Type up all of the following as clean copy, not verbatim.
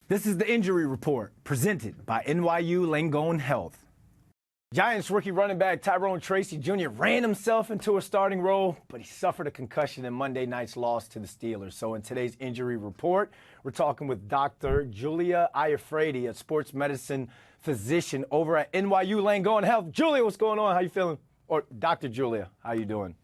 This is the injury report presented by NYU Langone Health. Giants rookie running back Tyrone Tracy Jr. ran himself into a starting role, but he suffered a concussion in Monday night's loss to the Steelers. So in today's injury report, we're talking with Dr. Julia Iafrate, a sports medicine physician over at NYU Langone Health. Julia, what's going on? How you feeling? Or Dr. Julia, how you doing?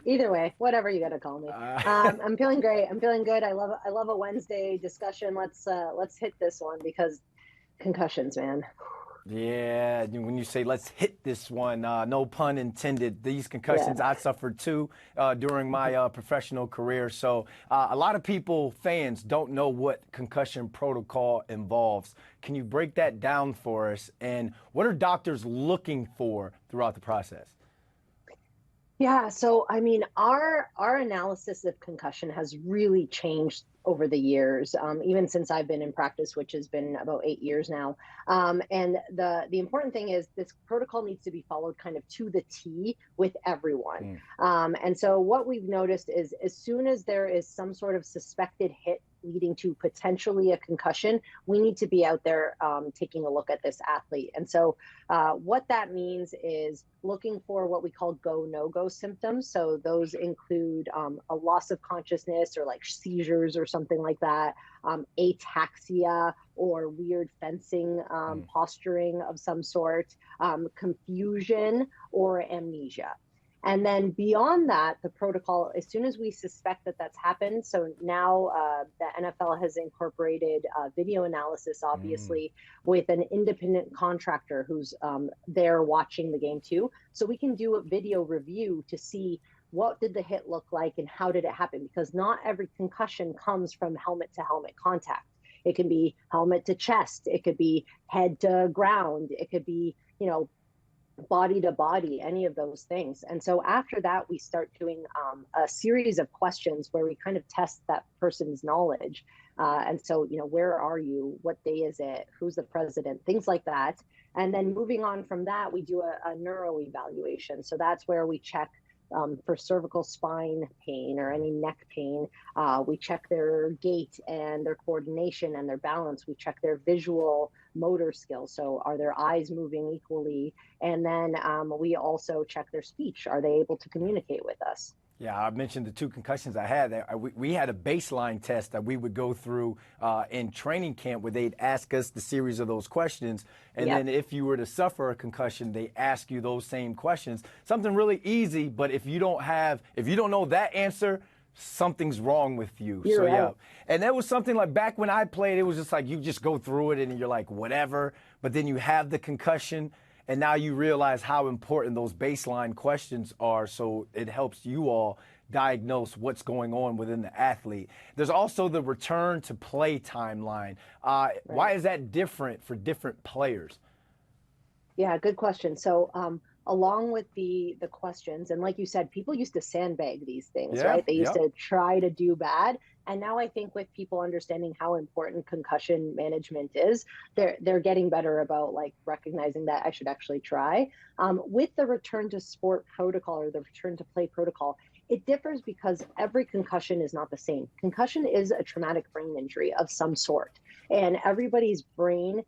Either way, whatever you got to call me. I'm feeling great. I'm feeling good. I love a Wednesday discussion. Let's hit this one because concussions, man. Yeah, when you say let's hit this one, no pun intended. These concussions I suffered too during my professional career. So a lot of people, fans, don't know what concussion protocol involves. Can you break that down for us? And what are doctors looking for throughout the process? Yeah, so I mean, our analysis of concussion has really changed over the years, even since I've been in practice, which has been about 8 years now. And the important thing is this protocol needs to be followed kind of to the T with everyone. And so what we've noticed is as soon as there is some sort of suspected hit leading to potentially a concussion, we need to be out there taking a look at this athlete. And so what that means is looking for what we call go, no-go symptoms. So those include a loss of consciousness or like seizures or something like that, ataxia or weird fencing posturing of some sort, confusion or amnesia. And then beyond that, the protocol, as soon as we suspect that that's happened, so now the NFL has incorporated video analysis, obviously, with an independent contractor who's there watching the game too. So we can do a video review to see what did the hit look like and how did it happen? Because not every concussion comes from helmet to helmet contact. It can be helmet to chest. It could be head to ground. It could be, body to body, any of those things. And so after that, we start doing a series of questions where we kind of test that person's knowledge. And so, where are you? What day is it? Who's the president? Things like that. And then moving on from that, we do a neuro evaluation. So that's where we check for cervical spine pain or any neck pain. We check their gait and their coordination and their balance. We check their visual motor skills. So are their eyes moving equally? And then we also check their speech. Are they able to communicate with us? Yeah, I mentioned the 2 concussions I had. We had a baseline test that we would go through in training camp where they'd ask us the series of those questions. And then if you were to suffer a concussion, they ask you those same questions. Something really easy, but if you don't know that answer, something's wrong with you. You're right. Yeah. And that was something like back when I played, it was just like you just go through it and you're like, whatever. But then you have the concussion. And now you realize how important those baseline questions are, so it helps you all diagnose what's going on within the athlete. There's also the return to play timeline. Why is that different for different players? Yeah, good question. So along with the questions, and like you said, people used to sandbag these things, right? They used to try to do bad. And now I think with people understanding how important concussion management is, they're getting better about like recognizing that I should actually try. With the return to sport protocol or the return to play protocol, it differs because every concussion is not the same. Concussion is a traumatic brain injury of some sort, and everybody's brain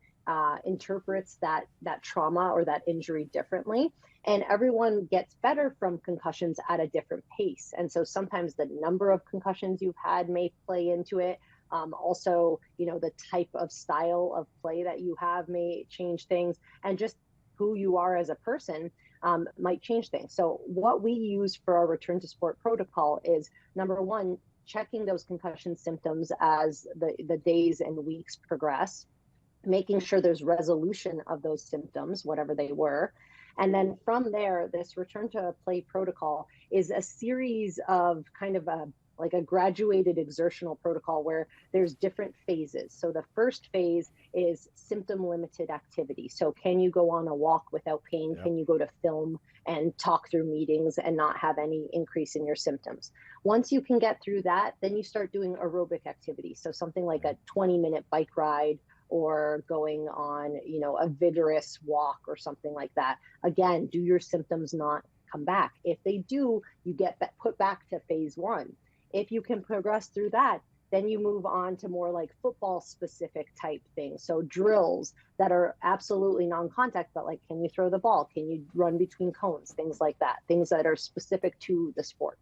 interprets that trauma or that injury differently. And everyone gets better from concussions at a different pace. And so sometimes the number of concussions you've had may play into it. Also, the type of style of play that you have may change things, and just who you are as a person might change things. So what we use for our return to sport protocol is, number one, checking those concussion symptoms as the days and weeks progress, making sure there's resolution of those symptoms, whatever they were. And then from there, this return to play protocol is a series of kind of a graduated exertional protocol where there's different phases. So the first phase is symptom limited activity. So can you go on a walk without pain? Can you go to film and talk through meetings and not have any increase in your symptoms? Once you can get through that, then you start doing aerobic activity. So something like a 20-minute bike ride, or going on, a vigorous walk or something like that. Again, do your symptoms not come back? If they do, you get put back to phase 1. If you can progress through that, Then you move on to more like football specific type things. So drills that are absolutely non-contact, but like, can you throw the ball? Can you run between cones? Things like that, things that are specific to the sport.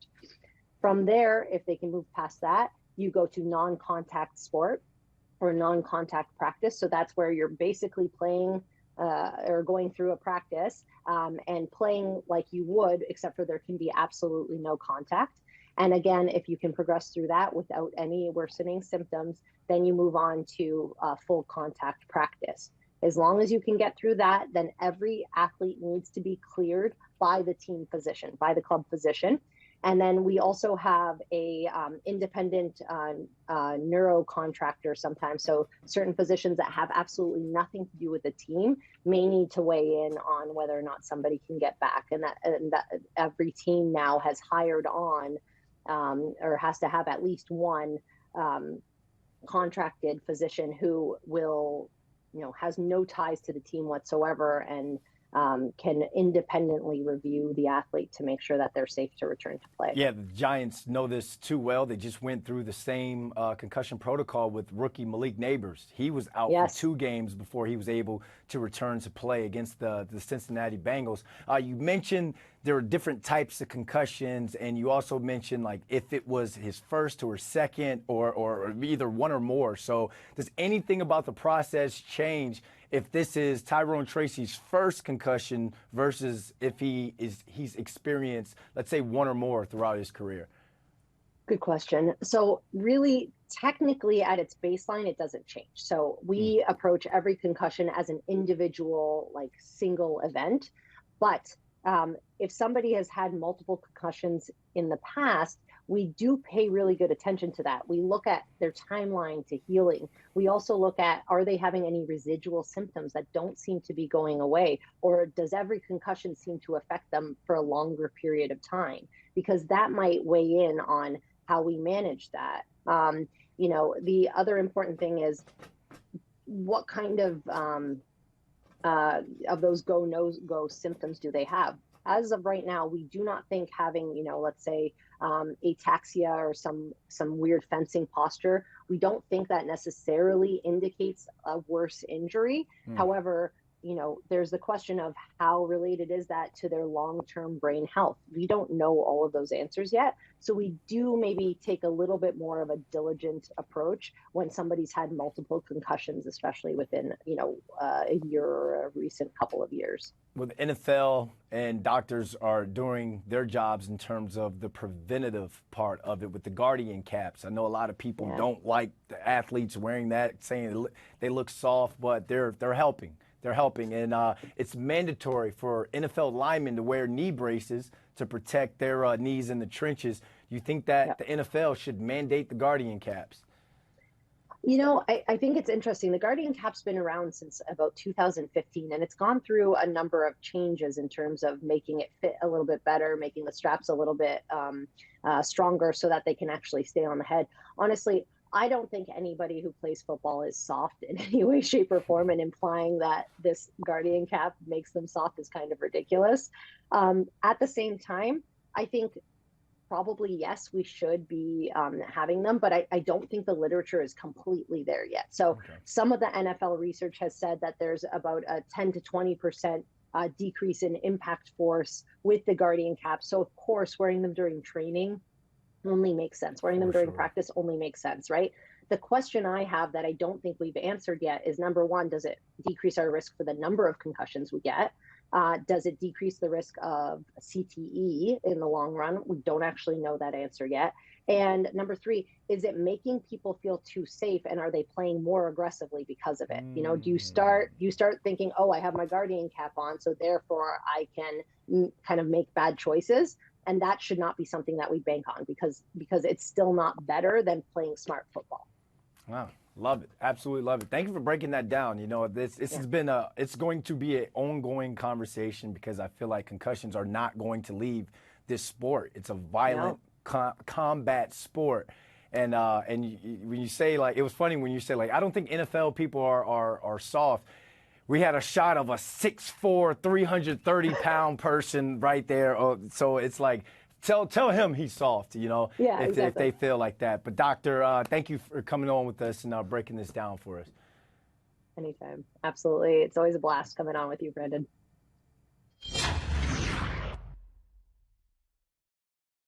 From there, if they can move past that, you go to non-contact sport or non-contact practice. So that's where you're basically playing or going through a practice and playing like you would, except for there can be absolutely no contact. And again, if you can progress through that without any worsening symptoms, then you move on to full contact practice. As long as you can get through that, then every athlete needs to be cleared by the team physician, by the club physician. And then we also have a independent neuro contractor sometimes. So certain physicians that have absolutely nothing to do with the team may need to weigh in on whether or not somebody can get back. And that every team now has hired on or has to have at least one contracted physician who will, has no ties to the team whatsoever and can independently review the athlete to make sure that they're safe to return to play. Yeah, the Giants know this too well. They just went through the same concussion protocol with rookie Malik Neighbors. He was out for 2 games before he was able to return to play against the Cincinnati Bengals. You mentioned there are different types of concussions, and you also mentioned like if it was his first or second or either one or more. So does anything about the process change if this is Tyrone Tracy's first concussion versus if he's experienced, let's say, one or more throughout his career? Good question. So really, technically at its baseline, it doesn't change. So we approach every concussion as an individual, like single event. But if somebody has had multiple concussions in the past, we do pay really good attention to that. We look at their timeline to healing. We also look at, are they having any residual symptoms that don't seem to be going away? Or does every concussion seem to affect them for a longer period of time? Because that might weigh in on how we manage that. The other important thing is what kind of those go, no go symptoms do they have? As of right now, we do not think having, let's say ataxia or some weird fencing posture, we don't think that necessarily indicates a worse injury. However, there's the question of how related is that to their long-term brain health. We don't know all of those answers yet. So we do maybe take a little bit more of a diligent approach when somebody's had multiple concussions, especially within, a year or a recent couple of years. Well, the NFL and doctors are doing their jobs in terms of the preventative part of it with the guardian caps. I know a lot of people don't like the athletes wearing that, saying they look soft, but they're helping. They're helping, and it's mandatory for NFL linemen to wear knee braces to protect their knees in the trenches. Do you think that the NFL should mandate the guardian caps? I think it's interesting. The guardian cap's been around since about 2015, and it's gone through a number of changes in terms of making it fit a little bit better, making the straps a little bit stronger so that they can actually stay on the head. Honestly, I don't think anybody who plays football is soft in any way, shape, or form, and implying that this guardian cap makes them soft is kind of ridiculous. At the same time, I think probably, yes, we should be having them, but I don't think the literature is completely there yet. So some of the NFL research has said that there's about a 10 to 20% decrease in impact force with the guardian cap. So of course, wearing them during training only makes sense. Wearing them during practice only makes sense, right? The question I have that I don't think we've answered yet is, number one, does it decrease our risk for the number of concussions we get? Does it decrease the risk of CTE in the long run? We don't actually know that answer yet. And number three, is it making people feel too safe, and are they playing more aggressively because of it? Do you start thinking, oh, I have my guardian cap on, so therefore I can kind of make bad choices? And that should not be something that we bank on because it's still not better than playing smart football. Wow. Love it. Absolutely love it. Thank you for breaking that down. This has been it's going to be an ongoing conversation because I feel like concussions are not going to leave this sport. It's a violent combat sport. And when you say, like, it was funny when you say, like, I don't think NFL people are soft. We had a shot of a 6'4", 330-pound person right there. So it's like tell him he's soft, you know, Yeah, if exactly. they feel like that. But doctor, thank you for coming on with us and breaking this down for us. Anytime. Absolutely. It's always a blast coming on with you, Brandon.